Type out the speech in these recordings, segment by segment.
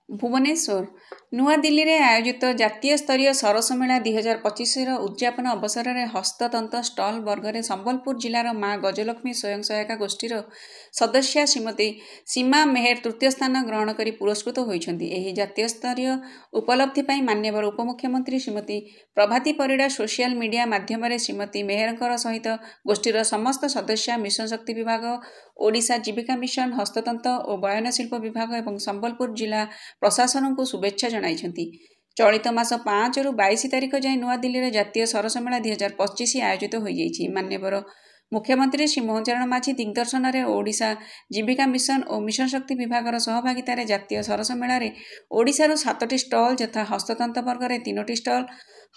भुवनेश्वर नूआदिल्ली रे आयोजित जातीय स्तरीय सरस मेला 2025 उद्यापन अवसर में हस्ततंत स्टल वर्ग संबलपुर जिलार माँ गजलक्ष्मी स्वयं सहायता गोष्ठी सदस्या श्रीमती सीमा मेहर तृतीय स्थान ग्रहण कर पुरस्कृत होती। जातीय स्तरीय उपलब्धि पर माननीय उपमुख्यमंत्री श्रीमती प्रभाती परिड़ा सोशल मीडिया माध्यम श्रीमती मेहर सहित गोष्ठीर समस्त सदस्या मिशन शक्ति विभाग, ओडिशा जीविका मिशन, हस्ततंत और बयनशिल्प विभाग और संबलपुर जिला प्रशासन को शुभेच्छा जणाइछन्ति। चलित मास 5 रु 22 तारिख जाए नूआदिल्ली जातीय सरस मेला 2025 आयोजित हो जाइछि। माननीय मुख्यमंत्री श्री मोहन चरण माझी दिग्दर्शन में ओडिशा जीविका मिशन और मिशन शक्ति विभाग सहभागितार जातीय सरस मेल ओडिशारू 7टी स्टल यथा हस्ततंत वर्ग में 3टी स्टल,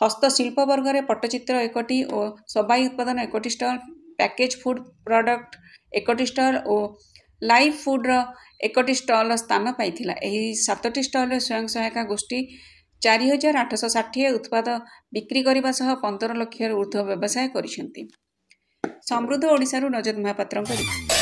हस्तशिल्प वर्ग में पट्टचित्र 1टी और सबाई उत्पादन 1टी स्टल, पैकेज फूड प्रोडक्ट 1टी स्टल और लाइव फूड्र 1टी स्टल स्थान पाइथिला। एही 7टी स्टल स्वयं सहायता गोष्ठी 4860 उत्पाद बिक्री करने सह 15 लाख ऊर्ध्व व्यवसाय करिसेंति। समृद्ध ओडिशारू रजत महापात्रଙ୍କ रिपोर्ट।